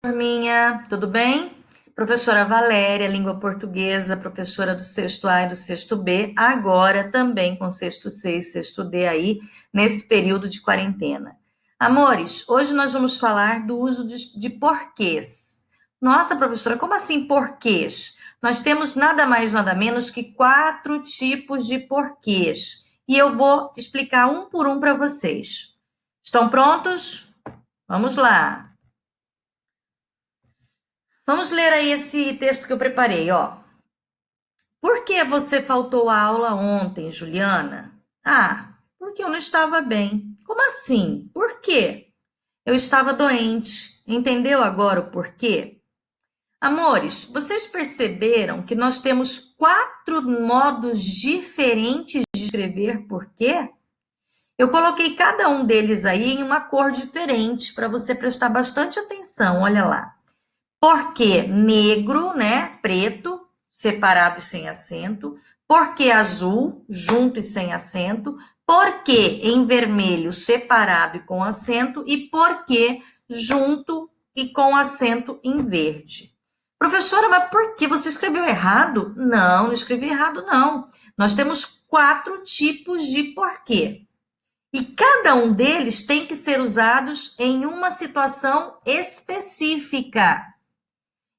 Turminha, tudo bem? Professora Valéria, língua portuguesa, professora do sexto A e do sexto B, agora também com sexto C e sexto D aí, nesse período de quarentena. Amores, hoje nós vamos falar do uso de porquês. Nossa, professora, como assim porquês? Nós temos nada mais, nada menos que 4 tipos de porquês. E eu vou explicar um por um para vocês. Estão prontos? Vamos lá. Vamos ler aí esse texto que eu preparei, ó. Por que você faltou à aula ontem, Juliana? Ah, porque eu não estava bem. Como assim? Por quê? Eu estava doente. Entendeu agora o porquê? Amores, vocês perceberam que nós temos 4 modos diferentes de escrever porquê? Eu coloquei cada um deles aí em uma cor diferente para você prestar bastante atenção. Olha lá. Porque negro, né? Preto, separado e sem acento. Porque azul, junto e sem acento. Porque em vermelho, separado e com acento. E porque junto e com acento em verde. Professora, mas por que você escreveu errado? Não, não escrevi errado, não. Nós temos 4 tipos de porquê. E cada um deles tem que ser usados em uma situação específica.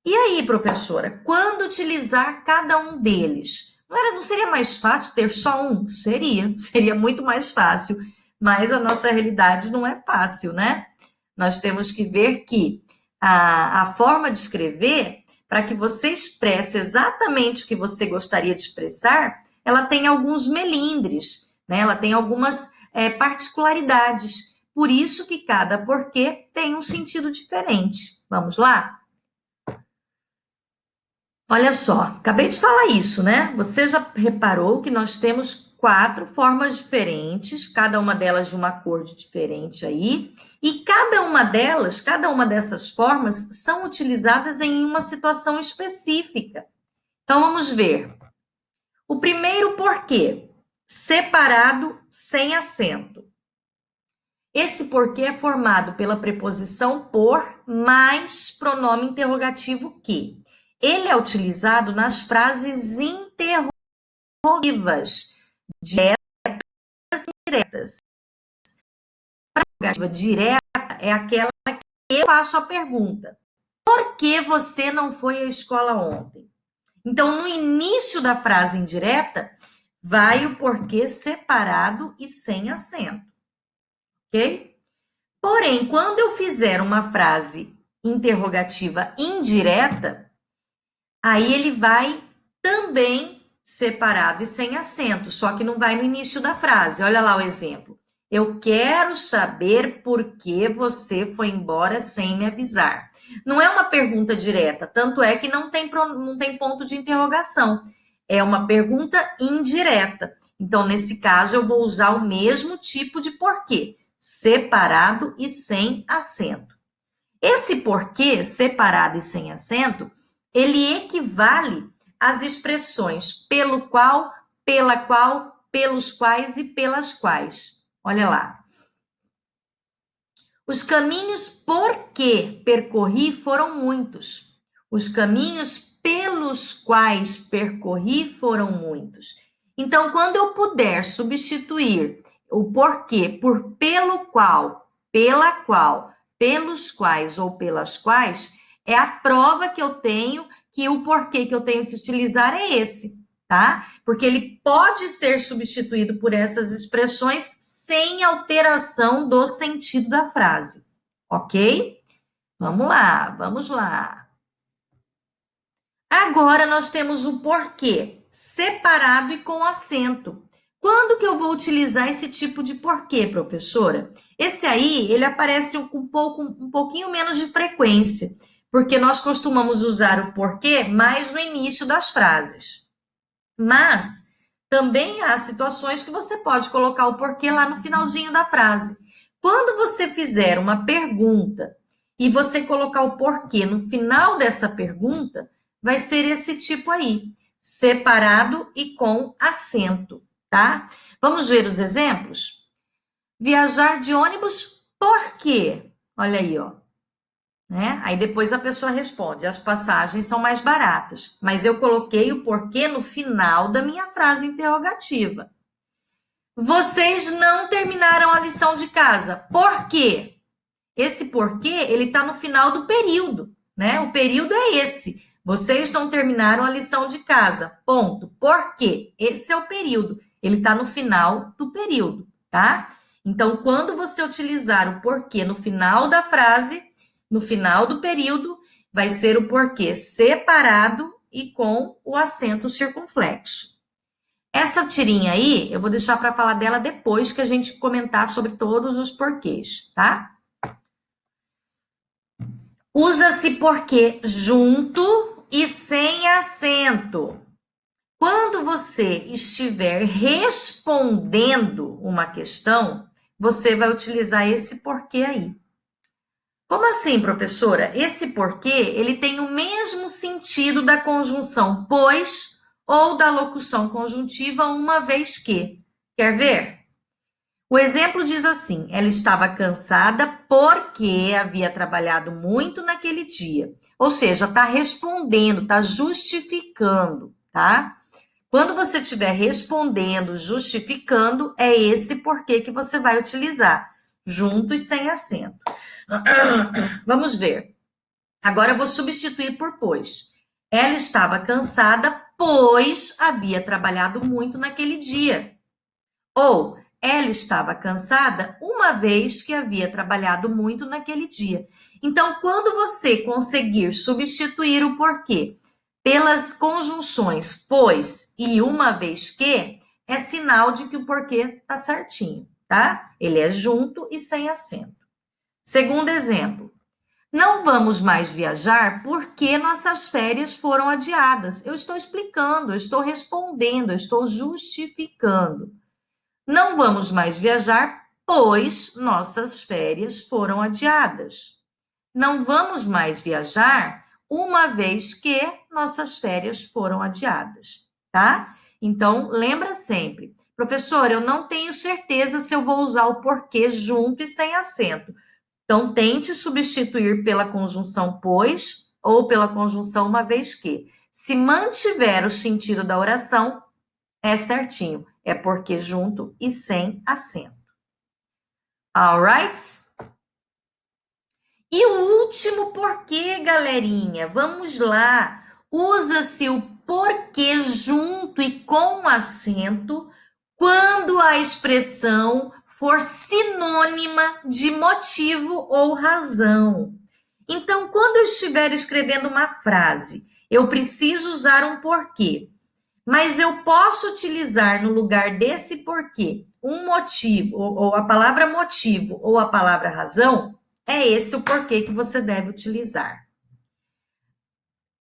E aí, professora, quando utilizar cada um deles? Não seria mais fácil ter só um? Seria muito mais fácil, mas a nossa realidade não é fácil, né? Nós temos que ver que a forma de escrever, para que você expresse exatamente o que você gostaria de expressar, ela tem alguns melindres, né? Ela tem algumas particularidades. Por isso que cada porquê tem um sentido diferente. Vamos lá? Olha só, acabei de falar isso, né? Você já reparou que nós temos 4 formas diferentes, cada uma delas de uma cor diferente aí, e cada uma dessas formas são utilizadas em uma situação específica. Então vamos ver. O primeiro porquê, separado sem acento. Esse porquê é formado pela preposição por mais pronome interrogativo que. Ele é utilizado nas frases interrogativas, diretas e indiretas. A interrogativa direta é aquela que eu faço a pergunta: por que você não foi à escola ontem? Então, no início da frase indireta, vai o porquê separado e sem acento, ok? Porém, quando eu fizer uma frase interrogativa indireta, aí ele vai também separado e sem acento, só que não vai no início da frase. Olha lá o exemplo. Eu quero saber por que você foi embora sem me avisar. Não é uma pergunta direta, tanto é que não tem ponto de interrogação. É uma pergunta indireta. Então, nesse caso, eu vou usar o mesmo tipo de porquê, separado e sem acento. Esse porquê, separado e sem acento, ele equivale às expressões pelo qual, pela qual, pelos quais e pelas quais. Olha lá. Os caminhos por que percorri foram muitos. Os caminhos pelos quais percorri foram muitos. Então, quando eu puder substituir o porquê por pelo qual, pela qual, pelos quais ou pelas quais, é a prova que eu tenho que o porquê que eu tenho que utilizar é esse, tá? Porque ele pode ser substituído por essas expressões sem alteração do sentido da frase, ok? Vamos lá, vamos lá. Agora nós temos o porquê separado e com acento. Quando que eu vou utilizar esse tipo de porquê, professora? Esse aí, ele aparece um pouquinho menos de frequência, porque nós costumamos usar o porquê mais no início das frases. Mas também há situações que você pode colocar o porquê lá no finalzinho da frase. Quando você fizer uma pergunta e você colocar o porquê no final dessa pergunta, vai ser esse tipo aí, separado e com acento, tá? Vamos ver os exemplos? Viajar de ônibus por quê? Olha aí, ó. né? Aí depois a pessoa responde: as passagens são mais baratas. Mas eu coloquei o porquê no final da minha frase interrogativa. Vocês não terminaram a lição de casa. Por quê? Esse porquê, ele está no final do período, né? O período é esse. Vocês não terminaram a lição de casa. Ponto. Por quê? Esse é o período. Ele está no final do período, tá? Então, quando você utilizar o porquê no final da frase, no final do período, vai ser o porquê separado e com o acento circunflexo. Essa tirinha aí, eu vou deixar para falar dela depois que a gente comentar sobre todos os porquês, tá? Usa-se porquê junto e sem acento. Quando você estiver respondendo uma questão, você vai utilizar esse porquê aí. Como assim, professora? Esse porquê, ele tem o mesmo sentido da conjunção pois ou da locução conjuntiva uma vez que. Quer ver? O exemplo diz assim: ela estava cansada porque havia trabalhado muito naquele dia. Ou seja, está respondendo, está justificando, tá? Quando você estiver respondendo, justificando, é esse porquê que você vai utilizar, junto e sem acento. Vamos ver. Agora eu vou substituir por pois. Ela estava cansada, pois havia trabalhado muito naquele dia. Ou ela estava cansada uma vez que havia trabalhado muito naquele dia. Então, quando você conseguir substituir o porquê pelas conjunções pois e uma vez que, é sinal de que o porquê está certinho, tá? Ele é junto e sem acento. Segundo exemplo. Não vamos mais viajar porque nossas férias foram adiadas. Eu estou explicando, eu estou respondendo, eu estou justificando. Não vamos mais viajar, pois nossas férias foram adiadas. Não vamos mais viajar, uma vez que nossas férias foram adiadas, tá? Então, lembra sempre, professor, eu não tenho certeza se eu vou usar o porquê junto e sem acento. Então, tente substituir pela conjunção pois ou pela conjunção uma vez que. Se mantiver o sentido da oração, é certinho. É porque junto e sem acento. Alright? E o último porquê, galerinha? Vamos lá. Usa-se o porquê junto e com acento quando a expressão for sinônima de motivo ou razão. Então, quando eu estiver escrevendo uma frase, eu preciso usar um porquê. Mas eu posso utilizar no lugar desse porquê um motivo, ou a palavra motivo, ou a palavra razão, é esse o porquê que você deve utilizar.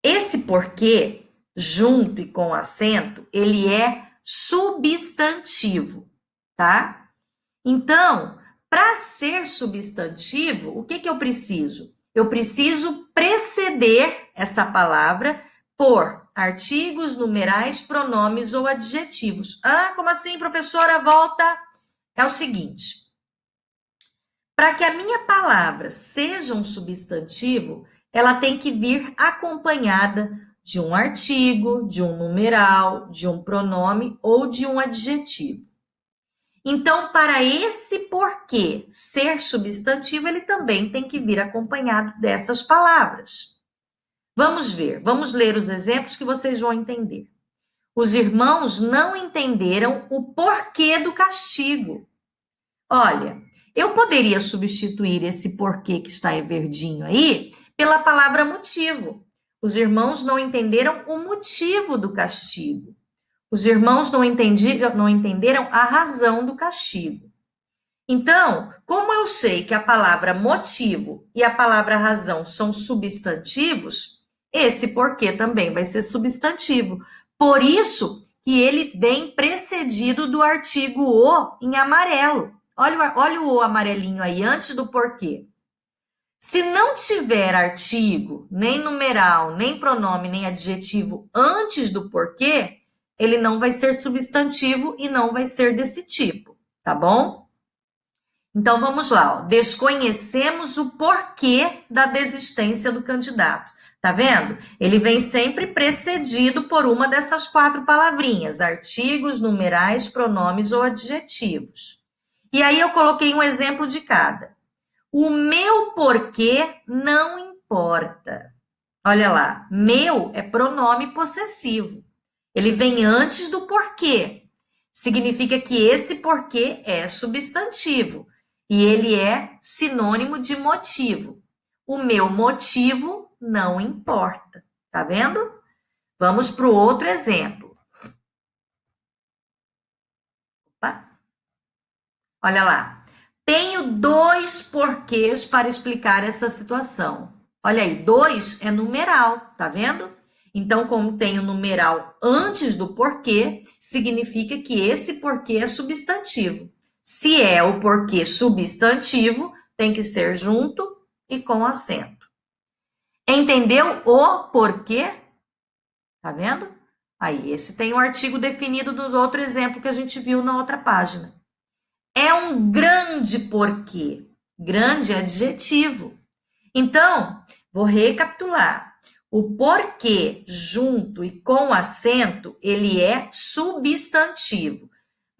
Esse porquê, junto e com acento, ele é substantivo, tá? Então, para ser substantivo, o que eu preciso? Eu preciso preceder essa palavra por artigos, numerais, pronomes ou adjetivos. Ah, como assim, professora? Volta. É o seguinte: para que a minha palavra seja um substantivo, ela tem que vir acompanhada de um artigo, de um numeral, de um pronome ou de um adjetivo. Então, para esse porquê ser substantivo, ele também tem que vir acompanhado dessas palavras. Vamos ver, vamos ler os exemplos que vocês vão entender. Os irmãos não entenderam o porquê do castigo. Olha, eu poderia substituir esse porquê que está em verdinho aí pela palavra motivo. Os irmãos não entenderam o motivo do castigo. Os irmãos não entenderam a razão do castigo. Então, como eu sei que a palavra motivo e a palavra razão são substantivos, esse porquê também vai ser substantivo. Por isso que ele vem precedido do artigo o em amarelo. Olha o amarelinho aí antes do porquê. Se não tiver artigo, nem numeral, nem pronome, nem adjetivo antes do porquê, ele não vai ser substantivo e não vai ser desse tipo, tá bom? Então vamos lá, ó. Desconhecemos o porquê da desistência do candidato. Tá vendo? Ele vem sempre precedido por uma dessas 4 palavrinhas: artigos, numerais, pronomes ou adjetivos. E aí eu coloquei um exemplo de cada. O meu porquê não importa. Olha lá, meu é pronome possessivo. Ele vem antes do porquê. Significa que esse porquê é substantivo e ele é sinônimo de motivo. O meu motivo não importa. Tá vendo? Vamos para o outro exemplo. Opa. Olha lá. Tenho 2 porquês para explicar essa situação. Olha aí, 2 é numeral, tá vendo? Então, como tem o numeral antes do porquê, significa que esse porquê é substantivo. Se é o porquê substantivo, tem que ser junto e com acento. Entendeu o porquê? Tá vendo? Aí, esse tem o artigo definido do outro exemplo que a gente viu na outra página. É um grande porquê. Grande é adjetivo. Então, vou recapitular. O porquê junto e com acento, ele é substantivo.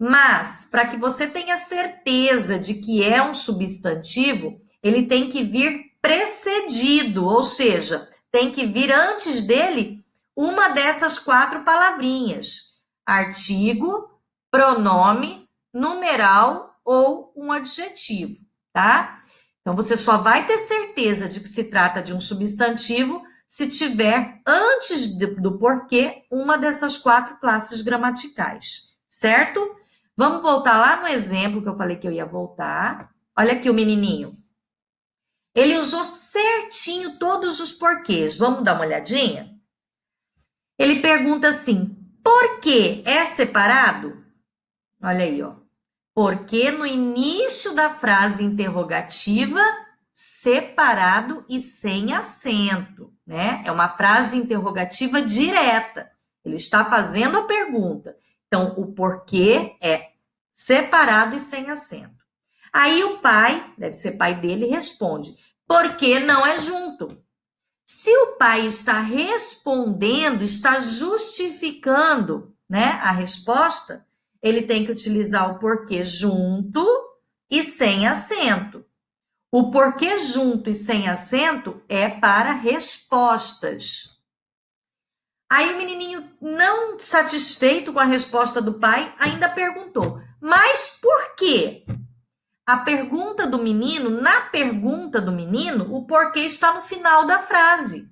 Mas, para que você tenha certeza de que é um substantivo, ele tem que vir precedido, ou seja, tem que vir antes dele uma dessas 4 palavrinhas: artigo, pronome, numeral ou um adjetivo, tá? Então, você só vai ter certeza de que se trata de um substantivo se tiver, antes do porquê, uma dessas 4 classes gramaticais, certo? Vamos voltar lá no exemplo que eu falei que eu ia voltar. Olha aqui o menininho. Ele usou certinho todos os porquês. Vamos dar uma olhadinha? Ele pergunta assim: por que é separado? Olha aí, ó. Porque no início da frase interrogativa, separado e sem acento, né? É uma frase interrogativa direta. Ele está fazendo a pergunta. Então, o porquê é separado e sem acento. Aí o pai, deve ser pai dele, responde: porque não é junto. Se o pai está respondendo, está justificando, né, a resposta, ele tem que utilizar o porquê junto e sem acento. O porquê junto e sem acento é para respostas. Aí o menininho, não satisfeito com a resposta do pai, ainda perguntou: mas por quê? A pergunta do menino, na pergunta do menino, o porquê está no final da frase.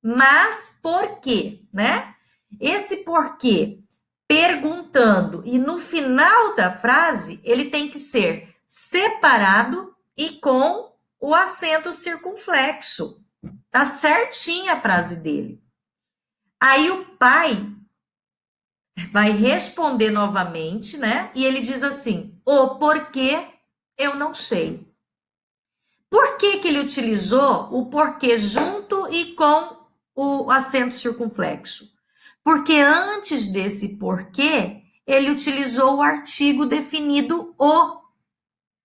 Mas por quê, né? Esse porquê perguntando e no final da frase ele tem que ser separado e com o acento circunflexo. Tá certinha a frase dele. Aí o pai vai responder novamente, né? E ele diz assim: o porquê eu não sei. Por que que ele utilizou o porquê junto e com o acento circunflexo? Porque antes desse porquê, ele utilizou o artigo definido o,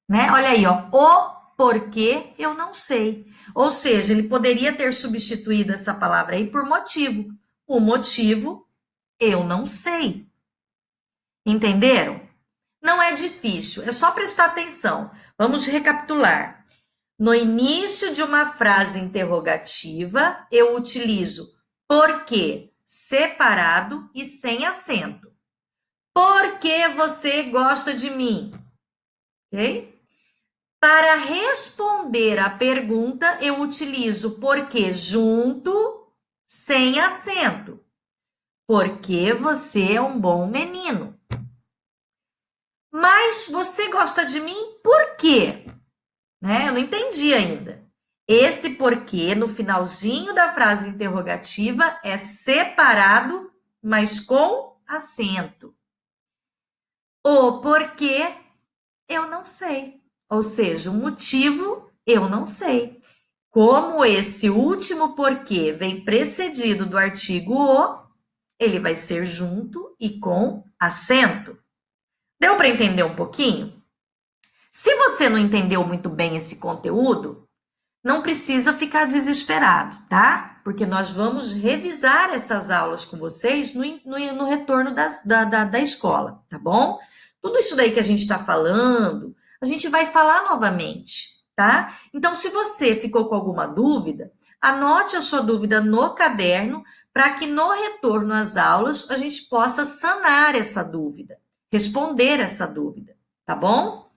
né? Olha aí, ó, o porquê eu não sei. Ou seja, ele poderia ter substituído essa palavra aí por motivo. O motivo eu não sei. Entenderam? Não é difícil, é só prestar atenção. Vamos recapitular. No início de uma frase interrogativa, eu utilizo porquê separado e sem acento. Por que você gosta de mim? Ok? Para responder a pergunta, eu utilizo porquê junto, sem acento. Porque você é um bom menino. Mas você gosta de mim por quê? Né? Eu não entendi ainda. Esse porquê, no finalzinho da frase interrogativa, é separado, mas com acento. O porquê, eu não sei. Ou seja, o motivo, eu não sei. Como esse último porquê vem precedido do artigo o, ele vai ser junto e com acento. Deu para entender um pouquinho? Se você não entendeu muito bem esse conteúdo, não precisa ficar desesperado, tá? Porque nós vamos revisar essas aulas com vocês no retorno da escola, tá bom? Tudo isso daí que a gente está falando, a gente vai falar novamente, tá? Então, se você ficou com alguma dúvida, anote a sua dúvida no caderno para que no retorno às aulas a gente possa sanar essa dúvida, responder essa dúvida, tá bom?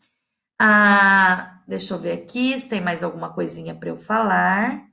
Deixa eu ver aqui se tem mais alguma coisinha para eu falar.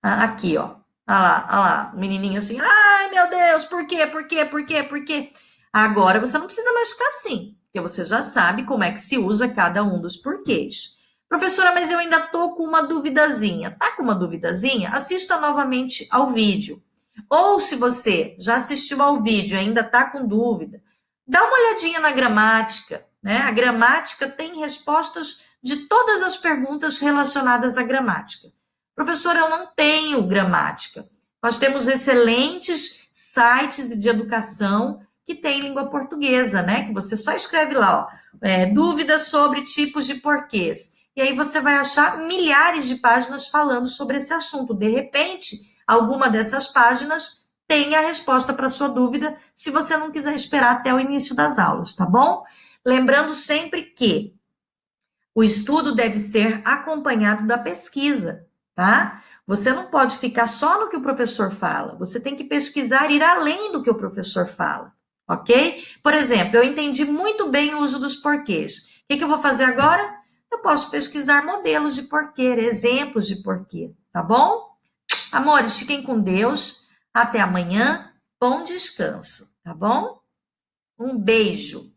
Aqui, ó. Olha lá, o menininho assim, ai meu Deus, por quê, por quê, por quê, por quê? Agora você não precisa mais ficar assim, porque você já sabe como é que se usa cada um dos porquês. Professora, mas eu ainda tô com uma duvidazinha. Tá com uma duvidazinha? Assista novamente ao vídeo. Ou se você já assistiu ao vídeo e ainda tá com dúvida, dá uma olhadinha na gramática, né? A gramática tem respostas de todas as perguntas relacionadas à gramática. Professora, eu não tenho gramática. Nós temos excelentes sites de educação que tem língua portuguesa, né? Que você só escreve lá, ó, dúvidas sobre tipos de porquês. E aí você vai achar milhares de páginas falando sobre esse assunto. De repente, alguma dessas páginas tem a resposta para a sua dúvida, se você não quiser esperar até o início das aulas, tá bom? Lembrando sempre que o estudo deve ser acompanhado da pesquisa, tá? Você não pode ficar só no que o professor fala, você tem que pesquisar, ir além do que o professor fala, ok? Por exemplo, eu entendi muito bem o uso dos porquês. O que eu vou fazer agora? Eu posso pesquisar modelos de porquê, exemplos de porquê, tá bom? Amores, fiquem com Deus. Até amanhã. Bom descanso, tá bom? Um beijo.